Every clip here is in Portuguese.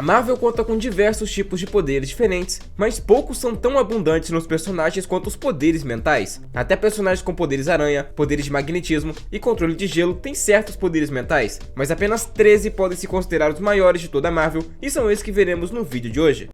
A Marvel conta com diversos tipos de poderes diferentes, mas poucos são tão abundantes nos personagens quanto os poderes mentais. Até personagens com poderes aranha, poderes de magnetismo e controle de gelo têm certos poderes mentais, mas apenas 13 podem se considerar os maiores de toda a Marvel, e são esses que veremos no vídeo de hoje.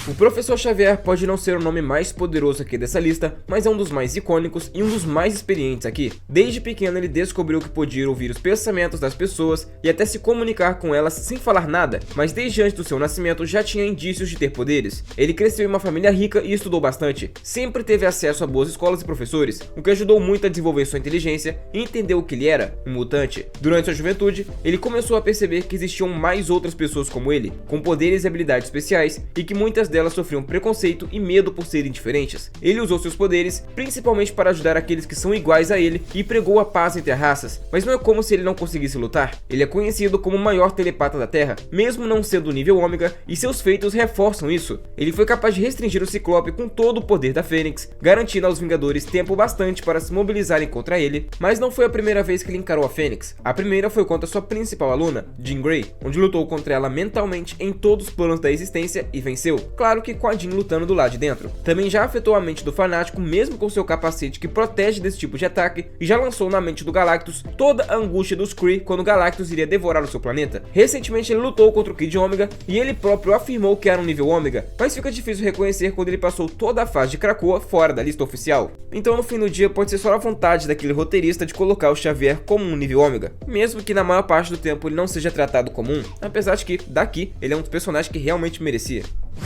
O Professor Xavier pode não ser o nome mais poderoso aqui dessa lista, mas é um dos mais icônicos e um dos mais experientes aqui. Desde pequeno ele descobriu que podia ouvir os pensamentos das pessoas e até se comunicar com elas sem falar nada, mas desde antes do seu nascimento já tinha indícios de ter poderes. Ele cresceu em uma família rica e estudou bastante, sempre teve acesso a boas escolas e professores, o que ajudou muito a desenvolver sua inteligência e entender o que ele era, um mutante. Durante sua juventude, ele começou a perceber que existiam mais outras pessoas como ele, com poderes e habilidades especiais, e que muitas delas sofriam preconceito e medo por serem diferentes. Ele usou seus poderes principalmente para ajudar aqueles que são iguais a ele e pregou a paz entre as raças, mas não é como se ele não conseguisse lutar. Ele é conhecido como o maior telepata da Terra, mesmo não sendo nível ômega, e seus feitos reforçam isso. Ele foi capaz de restringir o Ciclope com todo o poder da Fênix, garantindo aos Vingadores tempo bastante para se mobilizarem contra ele, mas não foi a primeira vez que ele encarou a Fênix. A primeira foi contra sua principal aluna, Jean Grey, onde lutou contra ela mentalmente em todos os planos da existência e venceu. Claro que com a Jean lutando do lado de dentro. Também já afetou a mente do Fanático mesmo com seu capacete que protege desse tipo de ataque, e já lançou na mente do Galactus toda a angústia dos Kree quando Galactus iria devorar o seu planeta. Recentemente ele lutou contra o Kid Ômega e ele próprio afirmou que era um nível ômega, mas fica difícil reconhecer quando ele passou toda a fase de Krakoa fora da lista oficial. Então no fim do dia pode ser só a vontade daquele roteirista de colocar o Xavier como um nível ômega, mesmo que na maior parte do tempo ele não seja tratado como um, apesar de que, daqui, ele é um dos personagens que realmente merecia.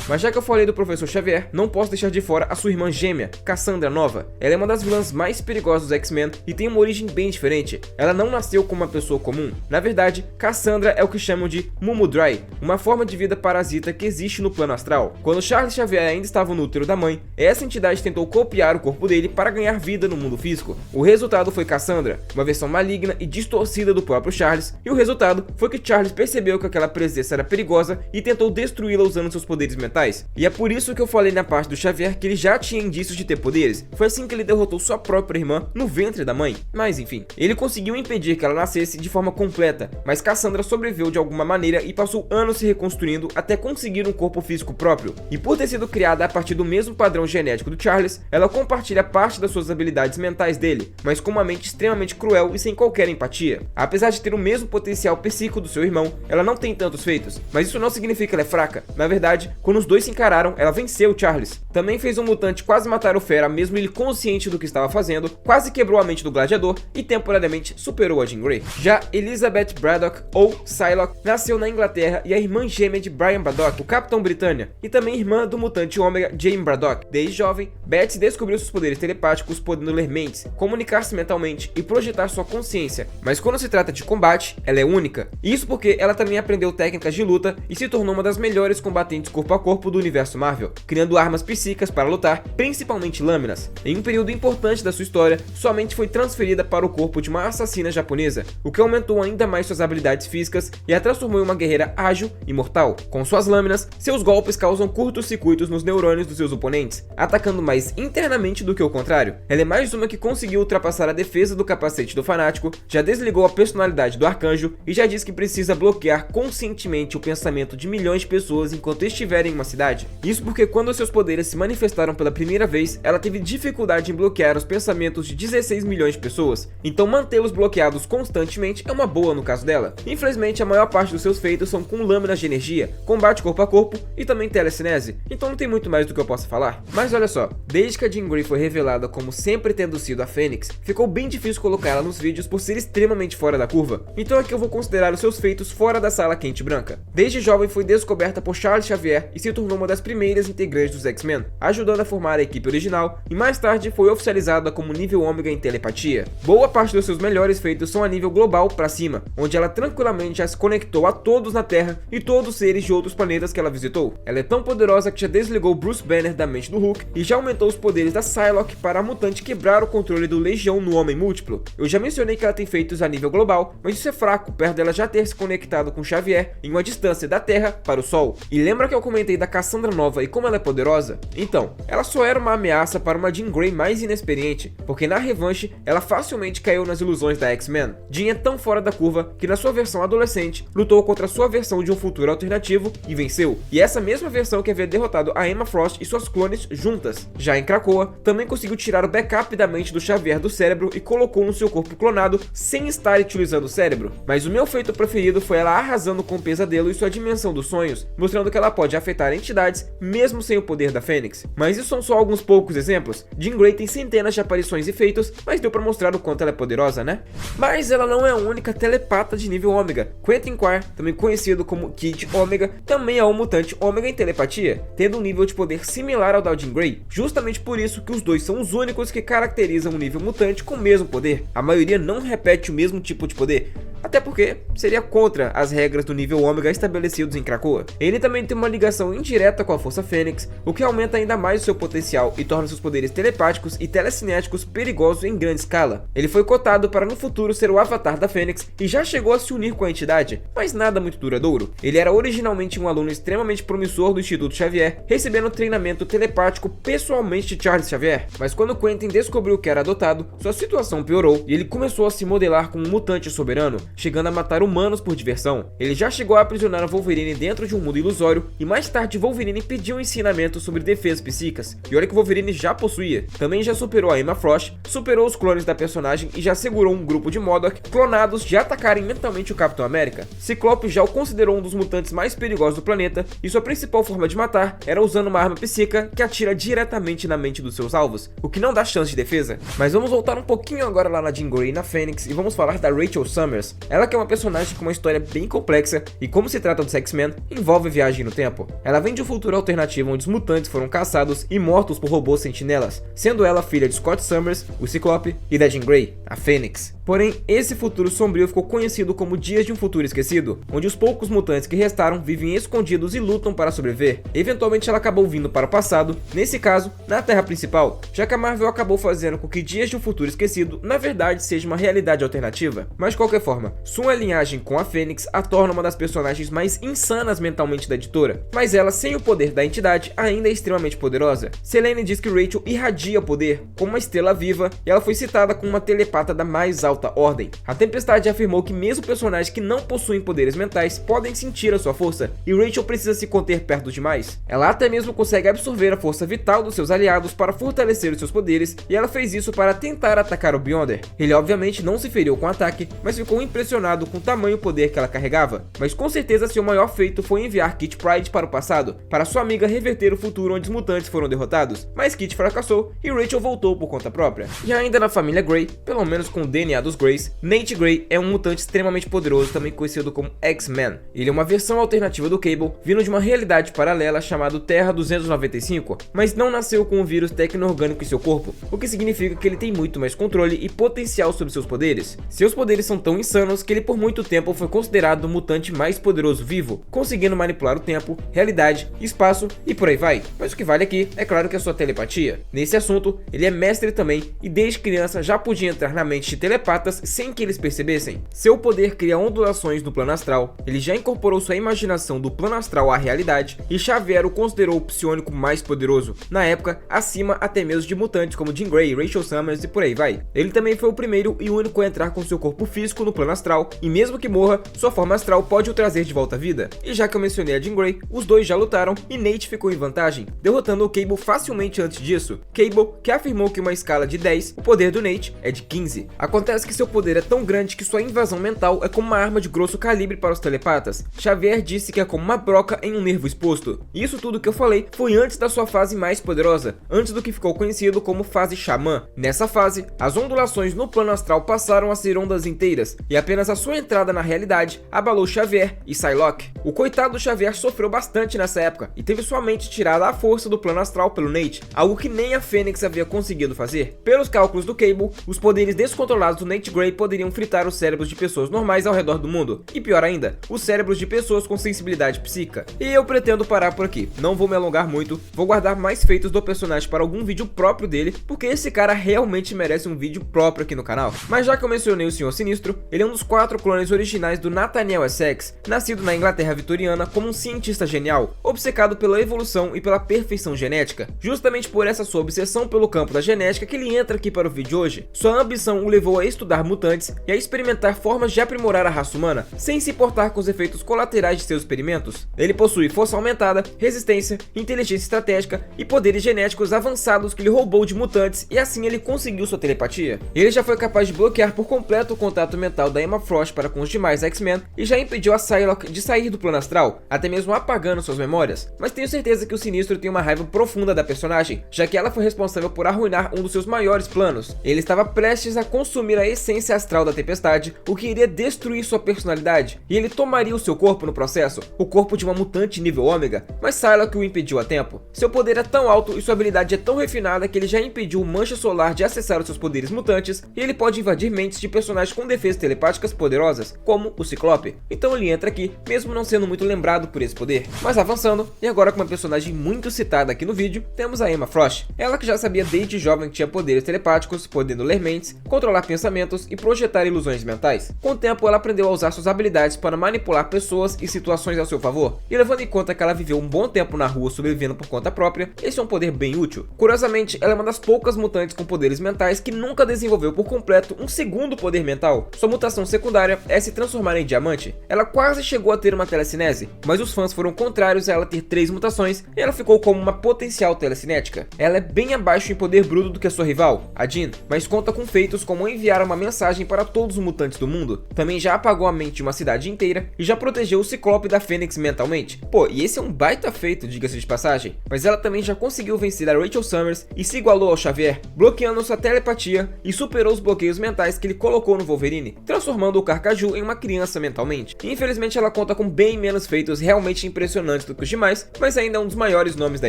Mas já que eu falei do Professor Xavier, não posso deixar de fora a sua irmã gêmea, Cassandra Nova. Ela é uma das vilãs mais perigosas dos X-Men e tem uma origem bem diferente. Ela não nasceu como uma pessoa comum. Na verdade, Cassandra é o que chamam de Mumudrai, uma forma de vida parasita que existe no plano astral. Quando Charles Xavier ainda estava no útero da mãe, essa entidade tentou copiar o corpo dele para ganhar vida no mundo físico. O resultado foi Cassandra, uma versão maligna e distorcida do próprio Charles, e o resultado foi que Charles percebeu que aquela presença era perigosa e tentou destruí-la usando seus poderes mentais. E é por isso que eu falei na parte do Xavier que ele já tinha indícios de ter poderes. Foi assim que ele derrotou sua própria irmã no ventre da mãe. Mas enfim, ele conseguiu impedir que ela nascesse de forma completa, mas Cassandra sobreviveu de alguma maneira e passou anos se reconstruindo até conseguir um corpo físico próprio. E por ter sido criada a partir do mesmo padrão genético do Charles, ela compartilha parte das suas habilidades mentais dele, mas com uma mente extremamente cruel e sem qualquer empatia. Apesar de ter o mesmo potencial psíquico do seu irmão, ela não tem tantos feitos, mas isso não significa que ela é fraca. Na verdade, quando os dois se encararam, ela venceu Charles. Também fez um mutante quase matar o Fera, mesmo ele consciente do que estava fazendo, quase quebrou a mente do Gladiador e temporariamente superou a Jean Grey. Já Elizabeth Braddock, ou Psylocke, nasceu na Inglaterra e é irmã gêmea de Brian Braddock, o Capitão Britânia, e também irmã do mutante ômega Jamie Braddock. Desde jovem, Betsy descobriu seus poderes telepáticos, podendo ler mentes, comunicar-se mentalmente e projetar sua consciência, mas quando se trata de combate, ela é única. Isso porque ela também aprendeu técnicas de luta e se tornou uma das melhores combatentes corpo a corpo do universo Marvel, criando armas psíquicas para lutar, principalmente lâminas. Em um período importante da sua história, sua mente foi transferida para o corpo de uma assassina japonesa, o que aumentou ainda mais suas habilidades físicas e a transformou em uma guerreira ágil e mortal. Com suas lâminas, seus golpes causam curtos-circuitos nos neurônios dos seus oponentes, atacando mais internamente do que o contrário. Ela é mais uma que conseguiu ultrapassar a defesa do capacete do Fanático, já desligou a personalidade do Arcanjo e já diz que precisa bloquear conscientemente o pensamento de milhões de pessoas enquanto estiverem em uma cidade. Isso porque quando seus poderes se manifestaram pela primeira vez, ela teve dificuldade em bloquear os pensamentos de 16 milhões de pessoas, então mantê-los bloqueados constantemente é uma boa no caso dela. Infelizmente, a maior parte dos seus feitos são com lâminas de energia, combate corpo a corpo e também telecinese, então não tem muito mais do que eu possa falar. Mas olha só, desde que a Jean Grey foi revelada como sempre tendo sido a Fênix, ficou bem difícil colocar ela nos vídeos por ser extremamente fora da curva, então aqui eu vou considerar os seus feitos fora da sala quente branca. Desde jovem foi descoberta por Charles Xavier e se tornou uma das primeiras integrantes dos X-Men, ajudando a formar a equipe original, e mais tarde foi oficializada como nível ômega em telepatia. Boa parte dos seus melhores feitos são a nível global pra cima, onde ela tranquilamente já se conectou a todos na Terra e todos os seres de outros planetas que ela visitou. Ela é tão poderosa que já desligou Bruce Banner da mente do Hulk e já aumentou os poderes da Psylocke para a mutante quebrar o controle do Legião no Homem Múltiplo. Eu já mencionei que ela tem feitos a nível global, mas isso é fraco perto dela já ter se conectado com Xavier em uma distância da Terra para o Sol. E lembra que eu comentei comentei da Cassandra Nova e como ela é poderosa? Então, ela só era uma ameaça para uma Jean Grey mais inexperiente, porque na revanche, ela facilmente caiu nas ilusões da X-Men. Jean é tão fora da curva que na sua versão adolescente, lutou contra sua versão de um futuro alternativo e venceu. E essa mesma versão que havia derrotado a Emma Frost e suas clones juntas. Já em Krakoa, também conseguiu tirar o backup da mente do Xavier do cérebro e colocou no seu corpo clonado sem estar utilizando o cérebro. Mas o meu feito preferido foi ela arrasando com o pesadelo e sua dimensão dos sonhos, mostrando que ela pode afetar entidades mesmo sem o poder da Fênix. Mas isso são só alguns poucos exemplos. Jean Grey tem centenas de aparições e feitos, mas deu pra mostrar o quanto ela é poderosa, né? Mas ela não é a única telepata de nível ômega. Quentin Quire, também conhecido como Kid Ômega, também é um mutante ômega em telepatia, tendo um nível de poder similar ao da Jean Grey. Justamente por isso que os dois são os únicos que caracterizam um nível mutante com o mesmo poder. A maioria não repete o mesmo tipo de poder, até porque seria contra as regras do nível ômega estabelecidos em Krakoa. Ele também tem uma ligação indireta com a Força Fênix, o que aumenta ainda mais o seu potencial e torna seus poderes telepáticos e telecinéticos perigosos em grande escala. Ele foi cotado para no futuro ser o avatar da Fênix e já chegou a se unir com a entidade, mas nada muito duradouro. Ele era originalmente um aluno extremamente promissor do Instituto Xavier, recebendo treinamento telepático pessoalmente de Charles Xavier, mas quando Quentin descobriu que era adotado, sua situação piorou e ele começou a se modelar como um mutante soberano, chegando a matar humanos por diversão. Ele já chegou a aprisionar a Wolverine dentro de um mundo ilusório e mais tarde Wolverine pediu um ensinamento sobre defesas psíquicas, e olha que Wolverine já possuía. Também já superou a Emma Frost, superou os clones da personagem e já segurou um grupo de MODOK clonados de atacarem mentalmente o Capitão América. Ciclope já o considerou um dos mutantes mais perigosos do planeta e sua principal forma de matar era usando uma arma psíquica que atira diretamente na mente dos seus alvos, o que não dá chance de defesa. Mas vamos voltar um pouquinho agora lá na Jean Grey e na Fênix e vamos falar da Rachel Summers. Ela que é uma personagem com uma história bem complexa e, como se trata dos X-Men, envolve viagem no tempo. Ela vem de um futuro alternativo onde os mutantes foram caçados e mortos por robôs sentinelas, sendo ela filha de Scott Summers, o Ciclope, e da Jean Grey, a Fênix. Porém, esse futuro sombrio ficou conhecido como Dias de um Futuro Esquecido, onde os poucos mutantes que restaram vivem escondidos e lutam para sobreviver. Eventualmente ela acabou vindo para o passado, nesse caso, na Terra principal, já que a Marvel acabou fazendo com que Dias de um Futuro Esquecido, na verdade, seja uma realidade alternativa. Mas de qualquer forma, sua linhagem com a Fênix a torna uma das personagens mais insanas mentalmente da editora, mas ela, sem o poder da entidade, ainda é extremamente poderosa. Selene diz que Rachel irradia poder, como uma estrela viva, e ela foi citada como uma telepata da mais alta ordem. A Tempestade afirmou que mesmo personagens que não possuem poderes mentais podem sentir a sua força, e Rachel precisa se conter perto demais. Ela até mesmo consegue absorver a força vital dos seus aliados para fortalecer os seus poderes, e ela fez isso para tentar atacar o Beyonder. Ele obviamente não se feriu com o ataque, mas ficou impressionado com o tamanho poder que ela carregava. Mas com certeza seu maior feito foi enviar Kitty Pryde para o passado, para sua amiga reverter o futuro onde os mutantes foram derrotados. Mas Kitty fracassou e Rachel voltou por conta própria. E ainda na família Grey, pelo menos com o DNA dos Greys, Nate Grey é um mutante extremamente poderoso, também conhecido como X-Men. Ele é uma versão alternativa do Cable, vindo de uma realidade paralela chamada Terra 295, mas não nasceu com um vírus tecno-orgânico em seu corpo, o que significa que ele tem muito mais controle e potencial sobre seus poderes. Seus poderes são tão insanos que ele por muito tempo foi considerado o mutante mais poderoso vivo, conseguindo manipular o tempo, realidade, espaço e por aí vai. Mas o que vale aqui é claro que é sua telepatia. Nesse assunto, ele é mestre também e desde criança já podia entrar na mente de telepatas sem que eles percebessem. Seu poder cria ondulações no plano astral, ele já incorporou sua imaginação do plano astral à realidade e Xavier o considerou o psiônico mais poderoso, na época acima até mesmo de mutantes como Jean Grey, Rachel Summers e por aí vai. Ele também foi o primeiro e único a entrar com seu corpo físico no plano astral e mesmo que morra, sua forma astral pode o trazer de volta à vida. E já que eu mencionei a Jean Grey, os dois já lutaram e Nate ficou em vantagem, derrotando o Cable facilmente antes disso. Cable, que afirmou que uma escala de 10, o poder do Nate é de 15. Acontece que seu poder é tão grande que sua invasão mental é como uma arma de grosso calibre para os telepatas. Xavier disse que é como uma broca em um nervo exposto. E isso tudo que eu falei foi antes da sua fase mais poderosa, antes do que ficou conhecido como fase Xamã. Nessa fase, as ondulações no plano astral passaram a ser ondas inteiras, e apenas a sua entrada na realidade abalou Xavier e Psylocke. O coitado Xavier sofreu bastante nessa época, e teve sua mente tirada à força do plano astral pelo Nate, algo que nem a Fênix havia conseguido fazer. Pelos cálculos do Cable, os poderes descontrolados do Nate Grey poderiam fritar os cérebros de pessoas normais ao redor do mundo, e pior ainda, os cérebros de pessoas com sensibilidade psíquica. E eu pretendo parar por aqui, não vou me alongar muito, vou guardar mais feitos do personagem para algum vídeo próprio dele, porque esse cara realmente merece um vídeo próprio aqui no canal. Mas já que eu mencionei o Senhor Sinistro, ele é um dos dos 4 clones originais do Nathaniel Essex, nascido na Inglaterra vitoriana como um cientista genial, obcecado pela evolução e pela perfeição genética. Justamente por essa sua obsessão pelo campo da genética que ele entra aqui para o vídeo hoje. Sua ambição o levou a estudar mutantes e a experimentar formas de aprimorar a raça humana, sem se importar com os efeitos colaterais de seus experimentos. Ele possui força aumentada, resistência, inteligência estratégica e poderes genéticos avançados que ele roubou de mutantes, e assim ele conseguiu sua telepatia. Ele já foi capaz de bloquear por completo o contato mental da Emma Frost para com os demais X-Men e já impediu a Psylocke de sair do plano astral, até mesmo apagando suas memórias. Mas tenho certeza que o Sinistro tem uma raiva profunda da personagem, já que ela foi responsável por arruinar um dos seus maiores planos. Ele estava prestes a consumir a essência astral da Tempestade, o que iria destruir sua personalidade, e ele tomaria o seu corpo no processo, o corpo de uma mutante nível ômega, mas Psylocke o impediu a tempo. Seu poder é tão alto e sua habilidade é tão refinada que ele já impediu o Mancha Solar de acessar os seus poderes mutantes, e ele pode invadir mentes de personagens com defesas telepáticas poderosas, como o Ciclope. Então ele entra aqui, mesmo não sendo muito lembrado por esse poder. Mas avançando, e agora com uma personagem muito citada aqui no vídeo, temos a Emma Frost. Ela que já sabia desde jovem que tinha poderes telepáticos, podendo ler mentes, controlar pensamentos e projetar ilusões mentais. Com o tempo, ela aprendeu a usar suas habilidades para manipular pessoas e situações ao seu favor, e levando em conta que ela viveu um bom tempo na rua sobrevivendo por conta própria, esse é um poder bem útil. Curiosamente, ela é uma das poucas mutantes com poderes mentais que nunca desenvolveu por completo um segundo poder mental. Sua mutação secundária é se transformar em diamante. Ela quase chegou a ter uma telecinese, mas os fãs foram contrários a ela ter 3 mutações e ela ficou como uma potencial telecinética. Ela é bem abaixo em poder bruto do que a sua rival, a Jean, mas conta com feitos como enviar uma mensagem para todos os mutantes do mundo. Também já apagou a mente de uma cidade inteira e já protegeu o Ciclope da Fênix mentalmente. Pô, e esse é um baita feito, diga-se de passagem. Mas ela também já conseguiu vencer a Rachel Summers e se igualou ao Xavier, bloqueando sua telepatia e superou os bloqueios mentais que ele colocou no Wolverine, transformando o Carcaju em uma criança mentalmente. Infelizmente ela conta com bem menos feitos realmente impressionantes do que os demais, mas ainda é um dos maiores nomes da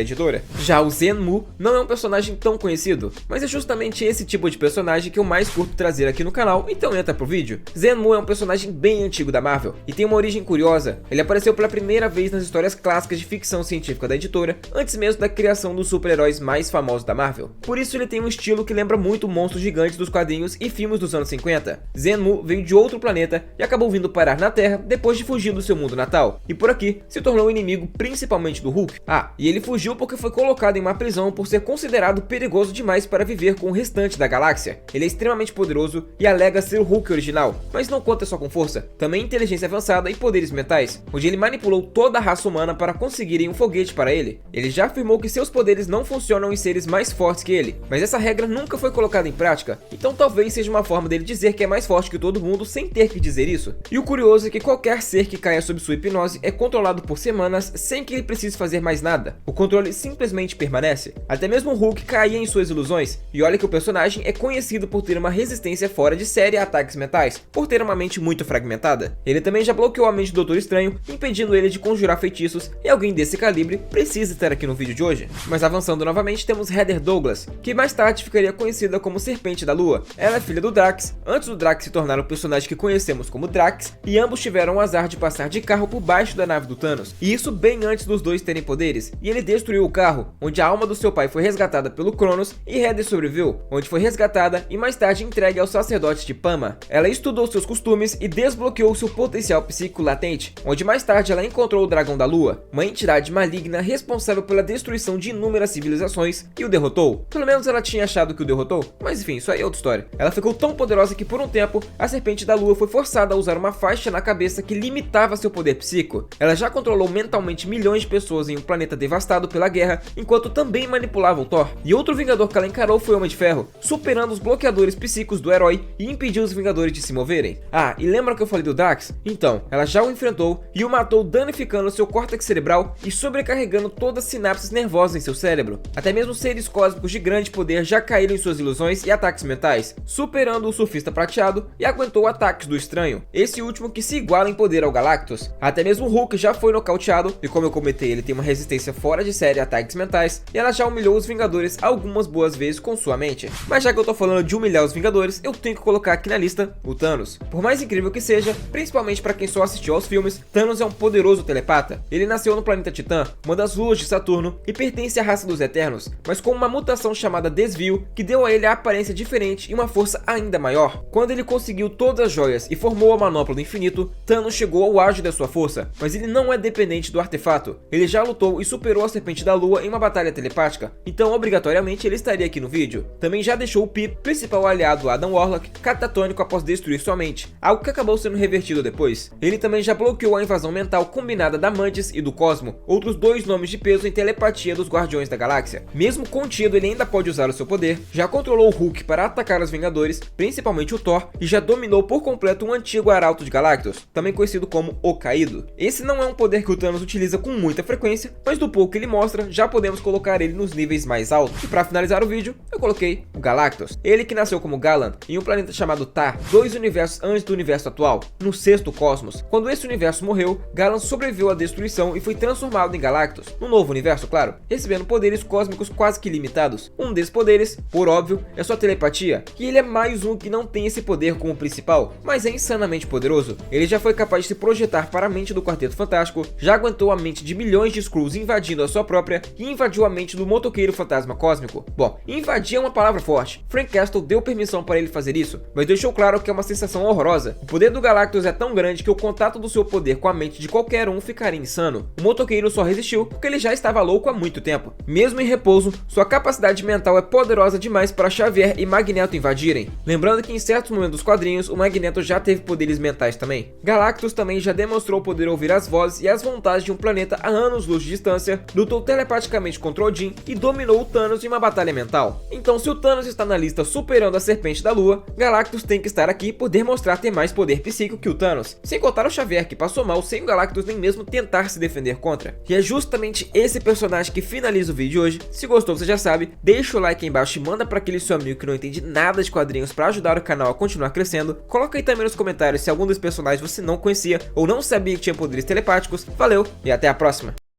editora. Já o Zenmu não é um personagem tão conhecido, mas é justamente esse tipo de personagem que eu mais curto trazer aqui no canal, então entra pro vídeo. Zenmu é um personagem bem antigo da Marvel e tem uma origem curiosa. Ele apareceu pela primeira vez nas histórias clássicas de ficção científica da editora, antes mesmo da criação dos super-heróis mais famosos da Marvel. Por isso ele tem um estilo que lembra muito monstros gigantes dos quadrinhos e filmes dos anos 50. Zenmu veio de outro planeta e acabou vindo parar na Terra depois de fugir do seu mundo natal, e por aqui se tornou um inimigo principalmente do Hulk. Ah, e ele fugiu porque foi colocado em uma prisão por ser considerado perigoso demais para viver com o restante da galáxia. Ele é extremamente poderoso e alega ser o Hulk original, mas não conta só com força, também inteligência avançada e poderes mentais, onde ele manipulou toda a raça humana para conseguirem um foguete para ele. Ele já afirmou que seus poderes não funcionam em seres mais fortes que ele, mas essa regra nunca foi colocada em prática, então talvez seja uma forma dele dizer que é mais forte que todo mundo sem ter que dizer isso. E o curioso é que qualquer ser que caia sob sua hipnose é controlado por semanas sem que ele precise fazer mais nada. O controle simplesmente permanece. Até mesmo o Hulk caía em suas ilusões, e olha que o personagem é conhecido por ter uma resistência fora de série a ataques mentais, por ter uma mente muito fragmentada. Ele também já bloqueou a mente do Doutor Estranho, impedindo ele de conjurar feitiços, e alguém desse calibre precisa estar aqui no vídeo de hoje. Mas avançando novamente, temos Heather Douglas, que mais tarde ficaria conhecida como Serpente da Lua. Ela é filha do Drax, antes do Drax se tornar o personagem que conhecemos como Drax, e ambos tiveram o azar de passar de carro por baixo da nave do Thanos, e isso bem antes dos dois terem poderes, e ele destruiu o carro, onde a alma do seu pai foi resgatada pelo Cronos, e Heather sobreviveu, onde foi resgatada e mais tarde entregue aos sacerdotes de Pama. Ela estudou seus costumes e desbloqueou seu potencial psíquico latente, onde mais tarde ela encontrou o Dragão da Lua, uma entidade maligna responsável pela destruição de inúmeras civilizações, e o derrotou. Pelo menos ela tinha achado que o derrotou, mas enfim, isso aí é outra história. Ela ficou tão poderosa que por um tempo, a Serpente da Lua foi forçada a usar uma faixa na cabeça que limitava seu poder psíquico. Ela já controlou mentalmente milhões de pessoas em um planeta devastado pela guerra, enquanto também manipulava o Thor. E outro Vingador que ela encarou foi o Homem de Ferro, superando os bloqueadores psíquicos do herói e impediu os Vingadores de se moverem. Ah, e lembra que eu falei do Drax? Então, ela já o enfrentou e o matou, danificando seu córtex cerebral e sobrecarregando todas as sinapses nervosas em seu cérebro. Até mesmo seres cósmicos de grande poder já caíram em suas ilusões e ataques mentais, superando o Surfista Prateado e aguentou ataques do Estranho, esse último que se iguala em poder ao Galactus. Até mesmo o Hulk já foi nocauteado, e como eu comentei, ele tem uma resistência fora de série a ataques mentais, e ela já humilhou os Vingadores algumas boas vezes com sua mente. Mas já que eu tô falando de humilhar os Vingadores, eu tenho que colocar aqui na lista o Thanos. Por mais incrível que seja, principalmente para quem só assistiu aos filmes, Thanos é um poderoso telepata. Ele nasceu no planeta Titã, uma das luas de Saturno, e pertence à raça dos Eternos, mas com uma mutação chamada Desvio, que deu a ele a aparência diferente e uma força ainda maior. Quando ele conseguiu todo todas as joias e formou a manopla do infinito, Thanos chegou ao auge da sua força, mas ele não é dependente do artefato. Ele já lutou e superou a Serpente da Lua em uma batalha telepática, então obrigatoriamente ele estaria aqui no vídeo. Também já deixou o Pip, principal aliado do Adam Warlock, catatônico após destruir sua mente, algo que acabou sendo revertido depois. Ele também já bloqueou a invasão mental combinada da Mantis e do Cosmo, outros dois nomes de peso em telepatia dos Guardiões da Galáxia. Mesmo contido, ele ainda pode usar o seu poder, já controlou o Hulk para atacar os Vingadores, principalmente o Thor, e já dominou por completo um antigo Arauto de Galactus, também conhecido como O Caído. Esse não é um poder que o Thanos utiliza com muita frequência, mas do pouco que ele mostra, já podemos colocar ele nos níveis mais altos. E para finalizar o vídeo, eu coloquei o Galactus. Ele que nasceu como Galan em um planeta chamado Tar, 2 universos antes do universo atual, no sexto cosmos. Quando esse universo morreu, Galan sobreviveu à destruição e foi transformado em Galactus, no novo universo, claro, recebendo poderes cósmicos quase que ilimitados. Um desses poderes, por óbvio, é sua telepatia, e ele é mais um que não tem esse poder como principal, mas é insanamente poderoso. Ele já foi capaz de se projetar para a mente do Quarteto Fantástico, já aguentou a mente de milhões de Skrulls invadindo a sua própria e invadiu a mente do motoqueiro fantasma cósmico. Bom, invadir é uma palavra forte. Frank Castle deu permissão para ele fazer isso, mas deixou claro que é uma sensação horrorosa. O poder do Galactus é tão grande que o contato do seu poder com a mente de qualquer um ficaria insano. O motoqueiro só resistiu porque ele já estava louco há muito tempo. Mesmo em repouso, sua capacidade mental é poderosa demais para Xavier e Magneto invadirem. Lembrando que em certos momentos dos quadrinhos, o Magneto já teve poderes mentais também. Galactus também já demonstrou poder ouvir as vozes e as vontades de um planeta a anos-luz de distância, lutou telepaticamente contra Odin e dominou o Thanos em uma batalha mental. Então, se o Thanos está na lista superando a Serpente da Lua, Galactus tem que estar aqui e poder mostrar ter mais poder psíquico que o Thanos, sem contar o Xavier que passou mal sem o Galactus nem mesmo tentar se defender contra. E é justamente esse personagem que finaliza o vídeo de hoje. Se gostou, você já sabe, deixa o like aí embaixo e manda para aquele seu amigo que não entende nada de quadrinhos para ajudar o canal a continuar crescendo. Coloca aí também nos comentários se algum dos personagens você não conhecia ou não sabia que tinha poderes telepáticos. Valeu e até a próxima!